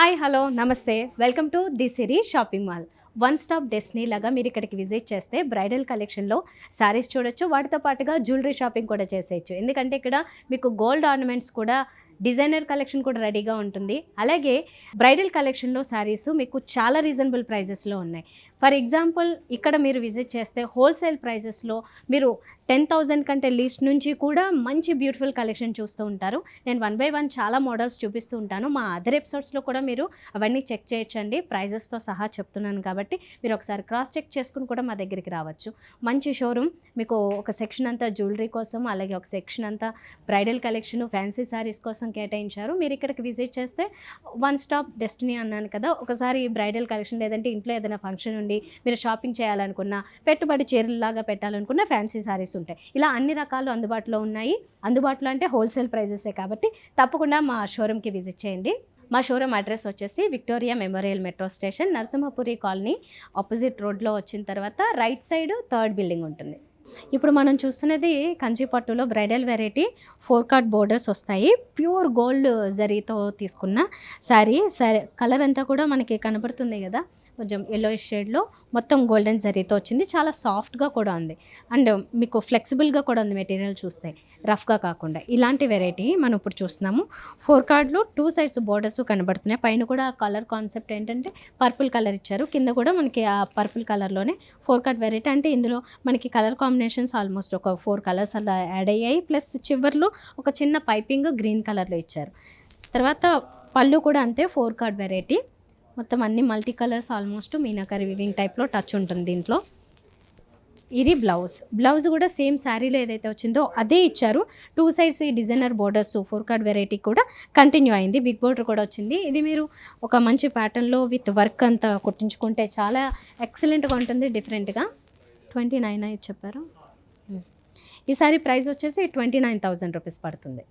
Hi hello నమస్తే welcome to the Siri shopping mall. One stop destiny లాగా మీరు ఇక్కడికి విజిట్ చేస్తే బ్రైడల్ కలెక్షన్లో శారీస్ చూడొచ్చు, వాటితో పాటుగా జ్యువెలరీ షాపింగ్ కూడా చేసేయచ్చు. ఎందుకంటే ఇక్కడ మీకు గోల్డ్ ఆర్నమెంట్స్ కూడా, డిజైనర్ కలెక్షన్ కూడా రెడీగా ఉంటుంది. అలాగే బ్రైడల్ కలెక్షన్లో శారీస్ మీకు చాలా రీజనబుల్ ప్రైజెస్లో ఉన్నాయి. ఫర్ ఎగ్జాంపుల్ ఇక్కడ మీరు విజిట్ చేస్తే హోల్సేల్ ప్రైజెస్లో మీరు 10,000 కంటే లీస్ట్ నుంచి కూడా మంచి బ్యూటిఫుల్ కలెక్షన్ చూస్తూ ఉంటారు. నేను 1 by 1 చాలా మోడల్స్ చూపిస్తూ ఉంటాను. మా అదర్ ఎపిసోడ్స్లో కూడా మీరు అవన్నీ చెక్ చేయొచ్చండి. ప్రైజెస్తో సహా చెప్తున్నాను కాబట్టి మీరు ఒకసారి క్రాస్ చెక్ చేసుకుని కూడా మా దగ్గరికి రావచ్చు. మంచి షోరూమ్, మీకు ఒక సెక్షన్ అంతా జ్యువెలరీ కోసం, అలాగే ఒక సెక్షన్ అంతా బ్రైడల్ కలెక్షన్, ఫ్యాన్సీ శారీస్ కోసం కేటాయించారు. మీరు ఇక్కడికి విజిట్ చేస్తే వన్ స్టాప్ డెస్టినీ అన్నాను కదా, ఒకసారి బ్రైడల్ కలెక్షన్ లేదంటే ఇంట్లో ఏదైనా ఫంక్షన్ ఉండి మీరు షాపింగ్ చేయాలనుకున్నా, పెట్టుబడి చీరలాగా పెట్టాలనుకున్న ఫ్యాన్సీ శారీస్ ఉంటాయి. ఇలా అన్ని రకాలు అందుబాటులో ఉన్నాయి. అందుబాటులో అంటే హోల్సేల్ ప్రైజెసే కాబట్టి తప్పకుండా మా షోరూమ్కి విజిట్ చేయండి. మా షోరూమ్ అడ్రస్ వచ్చేసి Victoria memorial metro station, Narasimhapuri colony opposite రోడ్లో వచ్చిన తర్వాత రైట్ సైడ్ 3rd బిల్డింగ్ ఉంటుంది. ఇప్పుడు మనం చూస్తున్నది కంచిపట్టులో బ్రైడల్ వెరైటీ 4 కార్డ్ బోర్డర్స్ వస్తాయి. ప్యూర్ గోల్డ్ జరీతో తీసుకున్న శారీ కలర్ అంతా కూడా మనకి కనబడుతుంది కదా, కొంచెం ఎల్లోయిష్ షేడ్లో మొత్తం గోల్డెన్ జరీతో వచ్చింది. చాలా సాఫ్ట్గా కూడా ఉంది అండ్ మీకు ఫ్లెక్సిబుల్గా కూడా ఉంది. మెటీరియల్ చూస్తే రఫ్గా కాకుండా ఇలాంటి వెరైటీ మనం ఇప్పుడు చూస్తున్నాము. 4 కార్డ్లో 2 సైడ్స్ బోర్డర్స్ కనబడుతున్నాయి. పైన కూడా కలర్ కాన్సెప్ట్ ఏంటంటే పర్పుల్ కలర్ ఇచ్చారు, కింద కూడా మనకి ఆ పర్పుల్ కలర్లోనే 4 కార్డ్ వెరైటీ. అంటే ఇందులో మనకి కలర్ కాంబినేషన్స్ ఆల్మోస్ట్ ఒక 4 కలర్స్ అలా యాడ్ అయ్యాయి. ప్లస్ చివర్లో ఒక చిన్న పైపింగ్ గ్రీన్ కలర్లో ఇచ్చారు. తర్వాత పళ్ళు కూడా అంతే 4 కార్డ్ వెరైటీ. మొత్తం అన్ని multi colours, almost meenakari weaving టైప్లో టచ్ ఉంటుంది దీంట్లో. ఇది బ్లౌజ్ కూడా సేమ్ శారీలో ఏదైతే వచ్చిందో అదే ఇచ్చారు. 2 సైడ్స్ ఈ డిజైనర్ బోర్డర్స్ 4 కార్డ్ వెరైటీ కూడా కంటిన్యూ అయింది. బిగ్ బోర్డర్ కూడా వచ్చింది. ఇది మీరు ఒక మంచి ప్యాటర్న్లో విత్ వర్క్ అంతా కుట్టించుకుంటే చాలా ఎక్సలెంట్గా ఉంటుంది. డిఫరెంట్గా 29 చెప్పారు. ఈ సారీ ప్రైస్ వచ్చేసి 29,000 రూపీస్ పడుతుంది.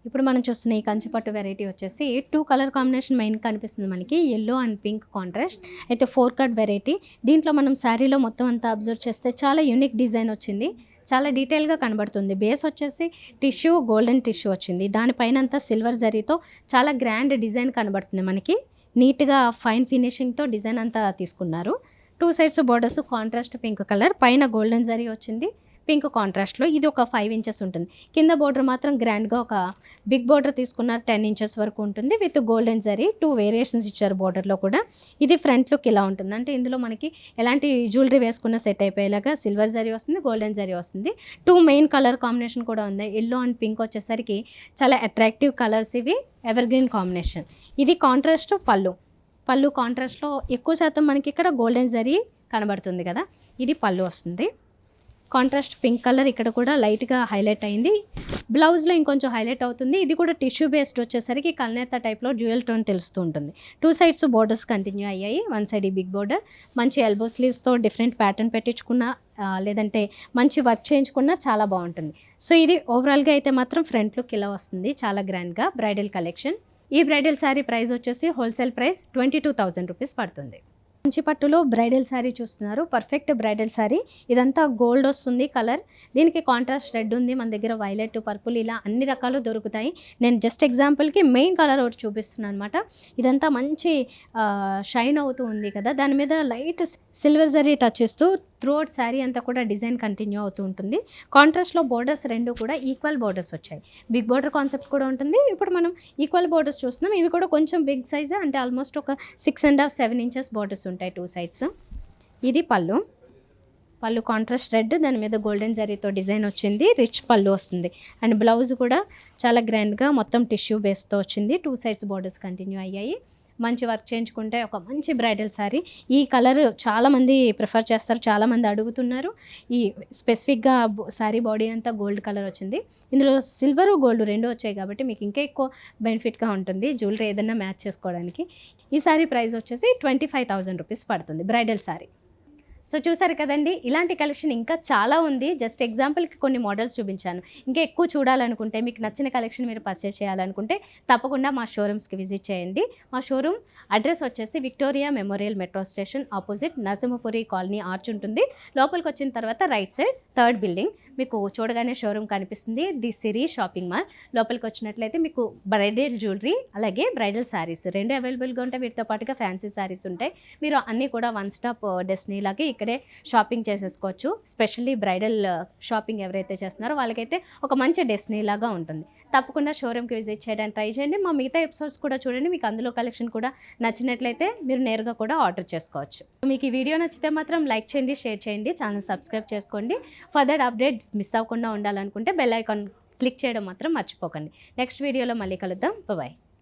ఇప్పుడు మనం చూస్తున్న ఈ కంచిపట్టు వెరైటీ వచ్చేసి 2 కలర్ కాంబినేషన్ మెయిన్ కనిపిస్తుంది మనకి, ఎల్లో అండ్ పింక్ కాంట్రాస్ట్. అయితే 4 కార్డ్ వెరైటీ. దీంట్లో మనం శారీలో మొత్తం అంతా అబ్జర్వ్ చేస్తే చాలా యూనిక్ డిజైన్ వచ్చింది, చాలా డీటెయిల్గా కనబడుతుంది. బేస్ వచ్చేసి టిష్యూ, గోల్డెన్ టిష్యూ వచ్చింది. దానిపైన అంతా సిల్వర్ జరీతో చాలా గ్రాండ్ డిజైన్ కనబడుతుంది మనకి. నీట్గా ఫైన్ ఫినిషింగ్తో డిజైన్ అంతా తీసుకున్నారు. 2 sides borders contrast pink colour, పైన గోల్డెన్ జరీ వచ్చింది పింక్ కాంట్రాస్ట్లో. ఇది ఒక 5 ఇంచెస్ ఉంటుంది. కింద బోర్డర్ మాత్రం గ్రాండ్గా ఒక బిగ్ బోర్డర్ తీసుకున్నారు, 10 ఇంచెస్ వరకు ఉంటుంది విత్ గోల్డెన్ జరీ. 2 వేరియేషన్స్ ఇచ్చారు బోర్డర్లో కూడా. ఇది ఫ్రంట్ లుక్ ఇలా ఉంటుంది. అంటే ఇందులో మనకి ఎలాంటి జ్యువెలరీ వేసుకున్న సెట్ అయిపోయేలాగా సిల్వర్ జరీ వస్తుంది, గోల్డెన్ జరీ వస్తుంది. 2 మెయిన్ కలర్ కాంబినేషన్ కూడా ఉంది. ఎల్లో అండ్ పింక్ వచ్చేసరికి చాలా అట్రాక్టివ్ కలర్స్, ఇవి ఎవర్ గ్రీన్ కాంబినేషన్. ఇది కాంట్రాస్ట్ పళ్ళు కాంట్రాస్ట్లో ఎక్కువ శాతం మనకి ఇక్కడ గోల్డెన్ జరీ కనబడుతుంది కదా. ఇది పళ్ళు వస్తుంది. కాంట్రాస్ట్ పింక్ కలర్ ఇక్కడ కూడా లైట్గా హైలైట్ అయింది. బ్లౌజ్లో ఇంకొంచెం హైలైట్ అవుతుంది. ఇది కూడా టిష్యూ బేస్డ్ వచ్చేసరికి కల్నేత టైప్లో డ్యూయల్ టోన్ తెలుస్తూ ఉంటుంది. 2 సైడ్స్ బోర్డర్స్ కంటిన్యూ అయ్యాయి. 1 సైడ్ ఈ బిగ్ బోర్డర్, మంచి ఎల్బో స్లీవ్స్తో డిఫరెంట్ ప్యాటర్న్ పెట్టించుకున్న లేదంటే మంచి వర్క్ చేయించుకున్నా చాలా బాగుంటుంది. సో ఇది ఓవరాల్గా అయితే మాత్రం ఫ్రంట్ లుక్ ఇలా వస్తుంది, చాలా గ్రాండ్గా బ్రైడల్ కలెక్షన్. ఈ బ్రైడల్ శారీ ప్రైస్ వచ్చేసి హోల్సేల్ ప్రైస్ 22,000 రూపీస్ పడుతుంది. కంచిపట్టులో బ్రైడల్ శారీ చూస్తున్నారు, పర్ఫెక్ట్ బ్రైడల్ శారీ. ఇదంతా గోల్డ్ వస్తుంది కలర్, దీనికి కాంట్రాస్ట్ రెడ్ ఉంది మన దగ్గర, వైలెట్, పర్పుల్, ఇలా అన్ని రకాలు దొరుకుతాయి. నేను జస్ట్ ఎగ్జాంపుల్కి మెయిన్ కలర్ ఒకటి చూపిస్తున్నాను అనమాట. ఇదంతా మంచి షైన్ అవుతూ ఉంది కదా, దాని మీద లైట్ సిల్వర్ జరీ టచ్ ఇస్తూ త్రూఅవుట్ శారీ అంతా కూడా డిజైన్ కంటిన్యూ అవుతూ ఉంటుంది. కాంట్రాస్ట్లో బోర్డర్స్ 2 కూడా ఈక్వల్ బోర్డర్స్ వచ్చాయి. బిగ్ బోర్డర్ కాన్సెప్ట్ కూడా ఉంటుంది. ఇప్పుడు మనం ఈక్వల్ బోర్డర్స్ చూస్తున్నాం. ఇవి కూడా కొంచెం బిగ్ సైజ్, అంటే ఆల్మోస్ట్ ఒక 6.5 7 ఇంచెస్ బోర్డర్స్ ఉంటాయి 2 సైడ్స్. ఇది పళ్ళు కాంట్రాస్ట్ రెడ్, దాని మీద గోల్డెన్ జరీతో డిజైన్ వచ్చింది, రిచ్ పళ్ళు వస్తుంది. అండ్ బ్లౌజ్ కూడా చాలా గ్రాండ్గా మొత్తం టిష్యూ బేస్తో వచ్చింది. 2 సైడ్స్ బోర్డర్స్ కంటిన్యూ అయ్యాయి. మంచి వర్క్ చేయించుకుంటే ఒక మంచి బ్రైడల్ శారీ. ఈ కలర్ చాలామంది ప్రిఫర్ చేస్తారు, చాలామంది అడుగుతున్నారు. ఈ స్పెసిఫిక్గా శారీ బాడీ అంతా గోల్డ్ కలర్ వచ్చింది. ఇందులో సిల్వర్, గోల్డ్ 2 వచ్చాయి కాబట్టి మీకు ఇంకా ఎక్కువ బెనిఫిట్గా ఉంటుంది జ్యువెలరీ ఏదైనా మ్యాచ్ చేసుకోవడానికి. ఈ శారీ ప్రైస్ వచ్చేసి 25,000 రూపీస్ పడుతుంది బ్రైడల్ శారీ. సో చూసారు కదండి, ఇలాంటి కలెక్షన్ ఇంకా చాలా ఉంది. జస్ట్ ఎగ్జాంపుల్కి కొన్ని మోడల్స్ చూపించాను. ఇంకా ఎక్కువ చూడాలనుకుంటే, మీకు నచ్చిన కలెక్షన్ మీరు పర్చేస్ చేయాలనుకుంటే తప్పకుండా మా షోరూమ్స్కి విజిట్ చేయండి. మా షోరూమ్ అడ్రస్ వచ్చేసి Victoria memorial metro station opposite Narasimhapuri colony arch ఉంటుంది. లోపలికి వచ్చిన తర్వాత రైట్ సైడ్ థర్డ్ బిల్డింగ్ మీకు చూడగానే షోరూమ్ కనిపిస్తుంది. The Siri shopping mall. లోపలికి వచ్చినట్లయితే మీకు బ్రైడల్ జ్యువెలరీ అలాగే బ్రైడల్ శారీస్ రెండు అవైలబుల్గా ఉంటాయి. వీటితో పాటుగా ఫ్యాన్సీ శారీస్ ఉంటాయి. మీరు అన్నీ కూడా వన్ స్టాప్ డెస్టినీ లాగే ఇక్కడే షాపింగ్ చేసేసుకోవచ్చు. స్పెషల్లీ బ్రైడల్ షాపింగ్ ఎవరైతే చేస్తున్నారో వాళ్ళకైతే ఒక మంచి డెస్టినీ లాగా ఉంటుంది. తప్పకుండా షోరూమ్కి విజిట్ చేయడానికి ట్రై చేయండి. మా మిగతా ఎపిసోడ్స్ కూడా చూడండి. మీకు అందులో కలెక్షన్ కూడా నచ్చినట్లయితే మీరు నేరుగా కూడా ఆర్డర్ చేసుకోవచ్చు. మీకు ఈ వీడియో నచ్చితే మాత్రం లైక్ చేయండి, షేర్ చేయండి, ఛానల్ సబ్స్క్రైబ్ చేసుకోండి. ఫర్దర్ అప్డేట్స్ మిస్ అవ్వకుండా ఉండాలనుకుంటే బెల్ ఐకాన్ క్లిక్ చేయడం మాత్రం మర్చిపోకండి. నెక్స్ట్ వీడియోలో మళ్ళీ కలుద్దాం. బాయ్.